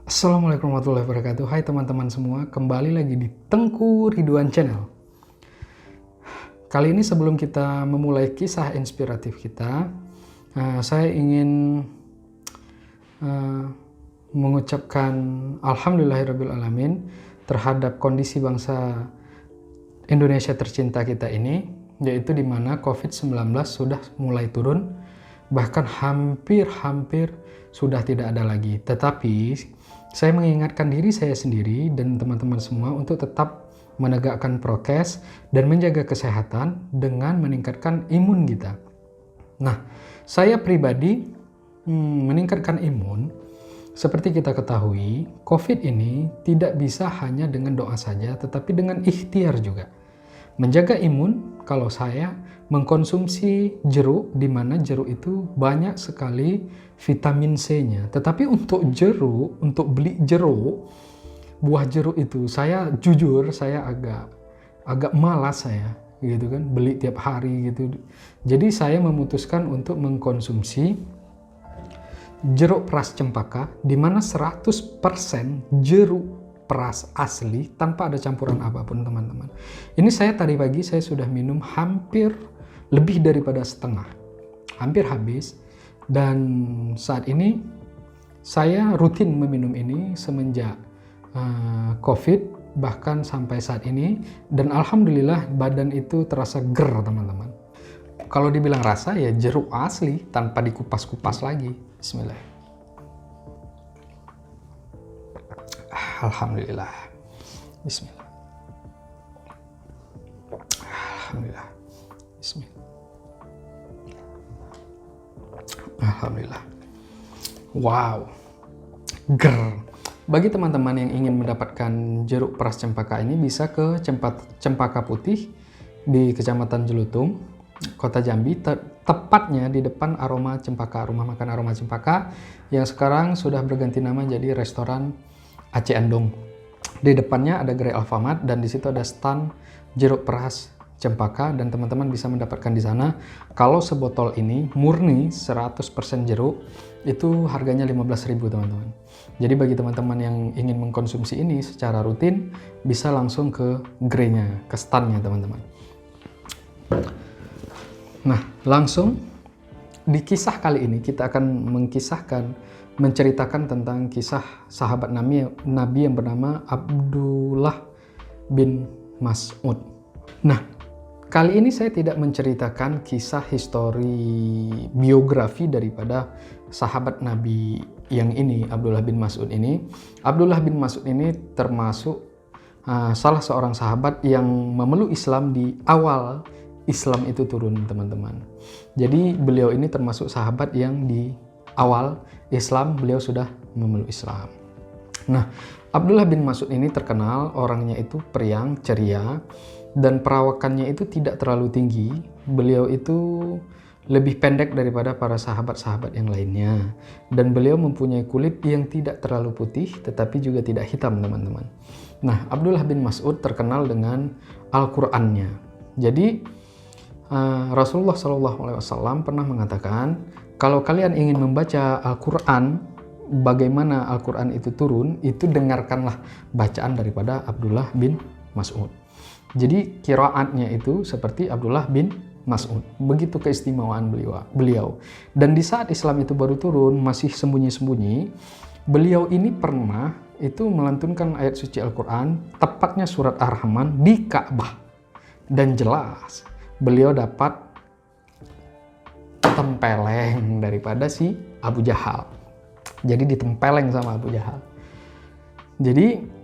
Assalamualaikum warahmatullahi wabarakatuh. Hai teman-teman semua, kembali lagi di Tengku Ridwan Channel. Kali ini sebelum kita memulai kisah inspiratif kita, saya ingin mengucapkan Alhamdulillahirrabbilalamin terhadap kondisi bangsa Indonesia tercinta kita ini, yaitu di mana COVID-19 sudah mulai turun, bahkan hampir sudah tidak ada lagi. Tetapi saya mengingatkan diri saya sendiri dan teman-teman semua untuk tetap menegakkan prokes dan menjaga kesehatan dengan meningkatkan imun kita. Nah, saya pribadi meningkatkan imun. Seperti kita ketahui, COVID ini tidak bisa hanya dengan doa saja, tetapi dengan ikhtiar juga. Menjaga imun, kalau saya mengkonsumsi jeruk, di mana jeruk itu banyak sekali vitamin C-nya. Tetapi untuk jeruk, untuk beli jeruk, buah jeruk itu, saya jujur, saya agak malas saya, gitu kan, beli tiap hari gitu. Jadi saya memutuskan untuk mengkonsumsi jeruk peras cempaka, di mana 100% jeruk peras asli tanpa ada campuran apapun, teman-teman. Ini saya tadi pagi saya sudah minum hampir lebih daripada setengah, hampir habis, dan saat ini saya rutin meminum ini semenjak COVID, bahkan sampai saat ini, dan alhamdulillah badan itu terasa ger, teman-teman. Kalau dibilang rasa, ya jeruk asli tanpa dikupas-kupas lagi. Bismillah. Alhamdulillah. Bismillah. Alhamdulillah. Bismillah. Alhamdulillah. Wow. Ger. Bagi teman-teman yang ingin mendapatkan jeruk peras cempaka ini, bisa ke Cempaka Putih di Kecamatan Jelutung, Kota Jambi, tepatnya di depan Aroma Cempaka, rumah makan Aroma Cempaka, yang sekarang sudah berganti nama jadi restoran Aceh Andong. Di depannya ada gerai Alfamart dan di situ ada stand jeruk peras cempaka dan teman-teman bisa mendapatkan di sana. Kalau sebotol ini murni 100% jeruk, itu harganya 15.000, teman-teman. Jadi bagi teman-teman yang ingin mengkonsumsi ini secara rutin, bisa langsung ke gerainya, ke standnya, teman-teman. Nah, langsung di kisah kali ini kita akan menceritakan tentang kisah sahabat Nabi yang bernama Abdullah bin Mas'ud. Nah, kali ini saya tidak menceritakan kisah histori biografi daripada sahabat Nabi yang ini, Abdullah bin Mas'ud ini. Abdullah bin Mas'ud ini termasuk salah seorang sahabat yang memeluk Islam di awal Islam itu turun, teman-teman. Jadi beliau ini termasuk sahabat yang di awal Islam beliau sudah memeluk Islam. Nah, Abdullah bin Mas'ud ini terkenal orangnya itu periang, ceria, dan perawakannya itu tidak terlalu tinggi. Beliau itu lebih pendek daripada para sahabat-sahabat yang lainnya. Dan beliau mempunyai kulit yang tidak terlalu putih, tetapi juga tidak hitam, teman-teman. Nah, Abdullah bin Mas'ud terkenal dengan Al-Qur'annya. Jadi, Rasulullah SAW pernah mengatakan, kalau kalian ingin membaca Al-Quran, bagaimana Al-Quran itu turun, itu dengarkanlah bacaan daripada Abdullah bin Mas'ud. Jadi qiraatnya itu seperti Abdullah bin Mas'ud. Begitu keistimewaan beliau. Dan di saat Islam itu baru turun, masih sembunyi-sembunyi, beliau ini pernah itu melantunkan ayat suci Al-Quran, tepatnya surat Ar-Rahman, di Ka'bah. Dan jelas beliau dapat tempeleng daripada si Abu Jahal. Jadi ditempeleng sama Abu Jahal. Jadi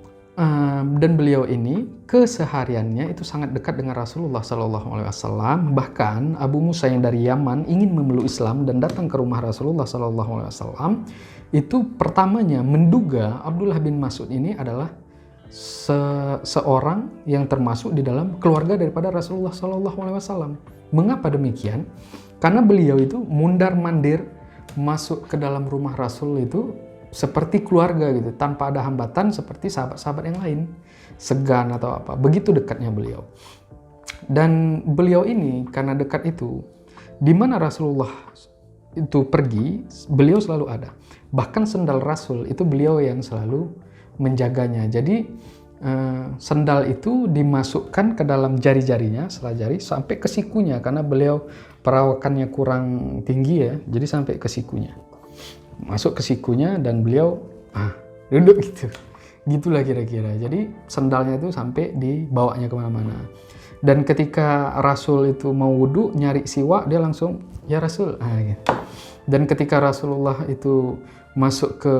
dan beliau ini kesehariannya itu sangat dekat dengan Rasulullah SAW. Bahkan Abu Musa yang dari Yaman ingin memeluk Islam dan datang ke rumah Rasulullah SAW, itu pertamanya menduga Abdullah bin Mas'ud ini adalah seorang yang termasuk di dalam keluarga daripada Rasulullah SAW. Mengapa demikian? Karena beliau itu mundar-mandir masuk ke dalam rumah Rasul itu seperti keluarga gitu, tanpa ada hambatan seperti sahabat-sahabat yang lain, segan atau apa. Begitu dekatnya beliau. Dan beliau ini karena dekat itu, di mana Rasulullah itu pergi, beliau selalu ada. Bahkan sendal Rasul itu beliau yang selalu menjaganya. Jadi sendal itu dimasukkan ke dalam jari-jarinya, sela jari, sampai ke sikunya, karena beliau perawakannya kurang tinggi ya, jadi sampai ke sikunya. Masuk ke sikunya dan beliau duduk gitu. Gitulah kira-kira. Jadi sendalnya itu sampai dibawanya kemana-mana. Dan ketika Rasul itu mau wudhu, nyari siwak, dia langsung, ya Rasul. Gitu. Dan ketika Rasulullah itu masuk ke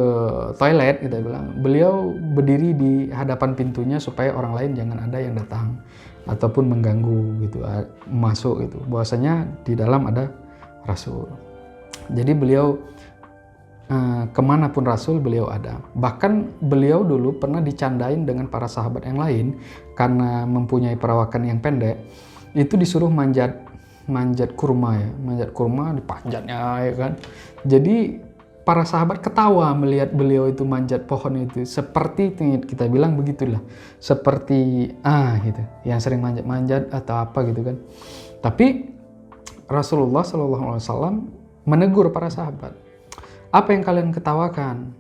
toilet, kita bilang, beliau berdiri di hadapan pintunya supaya orang lain jangan ada yang datang ataupun mengganggu gitu, masuk gitu. Bahwasanya di dalam ada Rasul. Jadi beliau kemanapun Rasul beliau ada. Bahkan beliau dulu pernah dicandain dengan para sahabat yang lain karena mempunyai perawakan yang pendek. Itu disuruh manjat kurma ya, manjat kurma dipanjatnya ya kan. Jadi para sahabat ketawa melihat beliau itu manjat pohon itu, seperti kita bilang begitulah, seperti gitu, yang sering manjat-manjat atau apa gitu kan. Tapi Rasulullah SAW menegur para sahabat, apa yang kalian ketawakan?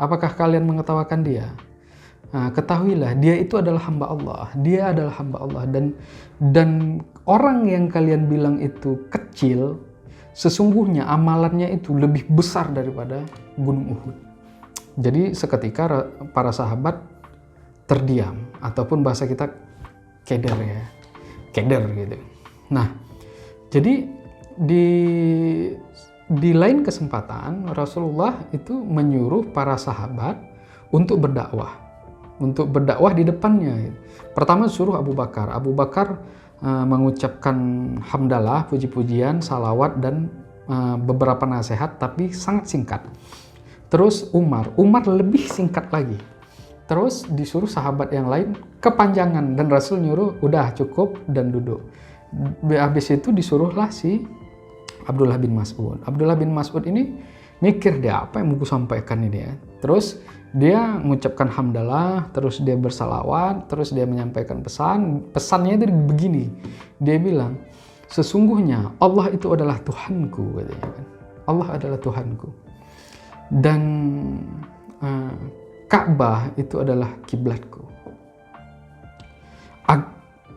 Apakah kalian mengetawakan dia? Ketahuilah dia itu adalah hamba Allah, dia adalah hamba Allah, dan orang yang kalian bilang itu kecil, sesungguhnya amalannya itu lebih besar daripada Gunung Uhud. Jadi seketika para sahabat terdiam, ataupun bahasa kita keder ya, keder gitu. Nah, jadi di lain kesempatan Rasulullah itu menyuruh para sahabat untuk berdakwah di depannya. Pertama suruh Abu Bakar mengucapkan hamdalah, puji-pujian, salawat, dan beberapa nasihat, tapi sangat singkat. Terus Umar lebih singkat lagi. Terus disuruh sahabat yang lain kepanjangan, dan Rasul nyuruh udah cukup dan duduk. Habis itu disuruhlah si Abdullah bin Mas'ud. Abdullah bin Mas'ud ini mikir dia apa yang mau sampaikan ini ya. Terus dia mengucapkan hamdalah, terus dia bersalawat, terus dia menyampaikan pesannya itu begini. Dia bilang, sesungguhnya Allah itu adalah Tuhanku, katanya kan. Allah adalah Tuhanku. Dan Ka'bah itu adalah kiblatku.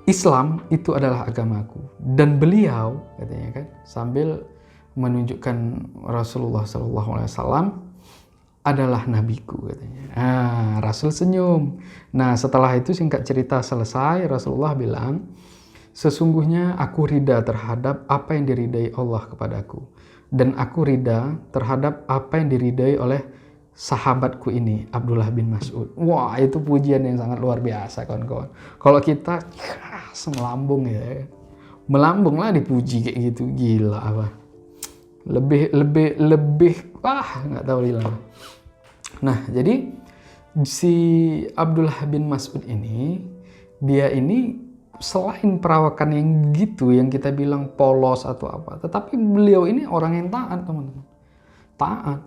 Islam itu adalah agamaku. Dan beliau, katanya kan, sambil menunjukkan Rasulullah SAW adalah nabiku, katanya. Rasul senyum. Nah, setelah itu singkat cerita selesai, Rasulullah bilang, sesungguhnya aku rida terhadap apa yang diridai Allah kepadaku, dan aku rida terhadap apa yang diridai oleh sahabatku ini, Abdullah bin Mas'ud. Wah, itu pujian yang sangat luar biasa, kawan-kawan. Kalau kita melambung ya, melambunglah dipuji kayak gitu, gila apa? Lebih nggak tahu hilang. Nah, jadi si Abdullah bin Mas'ud ini, dia ini selain perawakan yang gitu, yang kita bilang polos atau apa, tetapi beliau ini orang yang taat, teman-teman. Taat.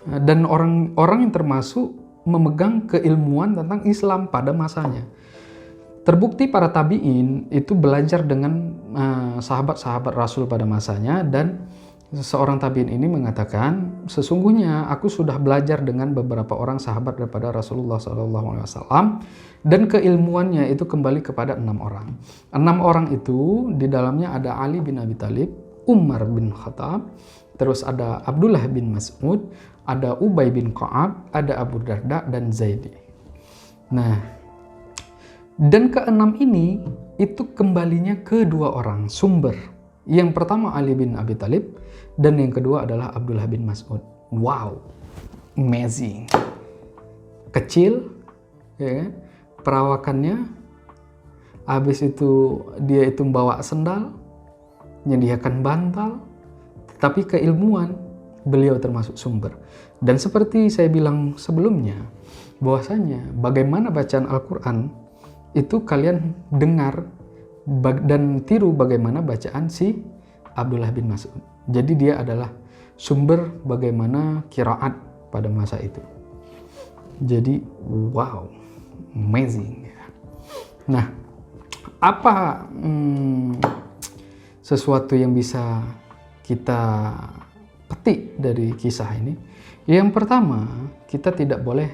Dan orang yang termasuk memegang keilmuan tentang Islam pada masanya. Terbukti para tabi'in itu belajar dengan sahabat-sahabat Rasul pada masanya, dan seorang tabi'in ini mengatakan, sesungguhnya aku sudah belajar dengan beberapa orang sahabat daripada Rasulullah SAW, dan keilmuannya itu kembali kepada 6 orang. 6 orang itu di dalamnya ada Ali bin Abi Thalib, Umar bin Khattab, terus ada Abdullah bin Mas'ud, ada Ubay bin Ka'ab, ada Abu Darda, dan Zaidi. Nah, dan ke-6 ini itu kembalinya ke 2 orang sumber. Yang pertama Ali bin Abi Thalib, dan yang kedua adalah Abdullah bin Mas'ud. Wow, amazing. Kecil, ya kan? Perawakannya, habis itu dia itu membawa sendal, menyediakan bantal, tapi keilmuan beliau termasuk sumber. Dan seperti saya bilang sebelumnya, bahwasanya bagaimana bacaan Al-Quran itu kalian dengar dan tiru bagaimana bacaan si Abdullah bin Mas'ud. Jadi dia adalah sumber bagaimana qiraat pada masa itu. Jadi wow, amazing. Nah, apa sesuatu yang bisa kita petik dari kisah ini. Yang pertama, kita tidak boleh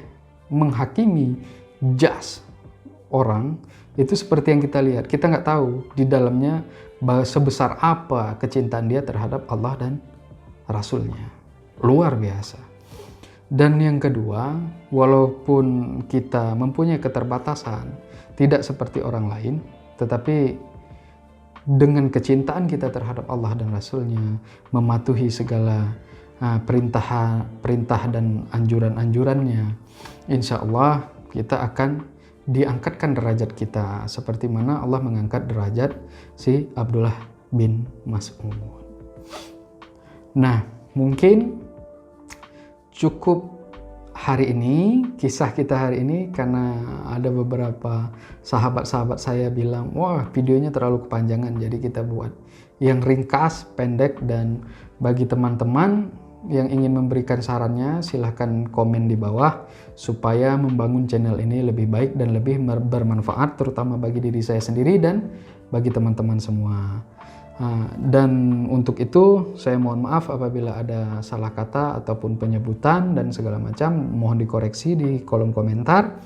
menghakimi jas orang itu seperti yang kita lihat. Kita nggak tahu di dalamnya sebesar apa kecintaan dia terhadap Allah dan Rasulnya. Luar biasa. Dan yang kedua, walaupun kita mempunyai keterbatasan, tidak seperti orang lain, tetapi dengan kecintaan kita terhadap Allah dan Rasulnya, mematuhi segala perintah dan anjuran-anjurannya, insya Allah kita akan diangkatkan derajat kita seperti mana Allah mengangkat derajat si Abdullah bin Mas'ud. Nah, mungkin cukup hari ini, kisah kita hari ini, karena ada beberapa sahabat-sahabat saya bilang, wah videonya terlalu kepanjangan, jadi kita buat yang ringkas, pendek, dan bagi teman-teman yang ingin memberikan sarannya, silahkan komen di bawah supaya membangun channel ini lebih baik dan lebih bermanfaat, terutama bagi diri saya sendiri dan bagi teman-teman semua. Dan untuk itu saya mohon maaf apabila ada salah kata ataupun penyebutan dan segala macam, mohon dikoreksi di kolom komentar.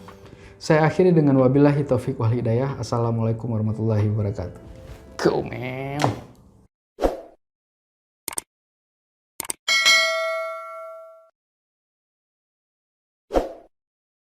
Saya akhiri dengan wabillahi taufiq wal hidayah. Assalamualaikum warahmatullahi wabarakatuh. Go man.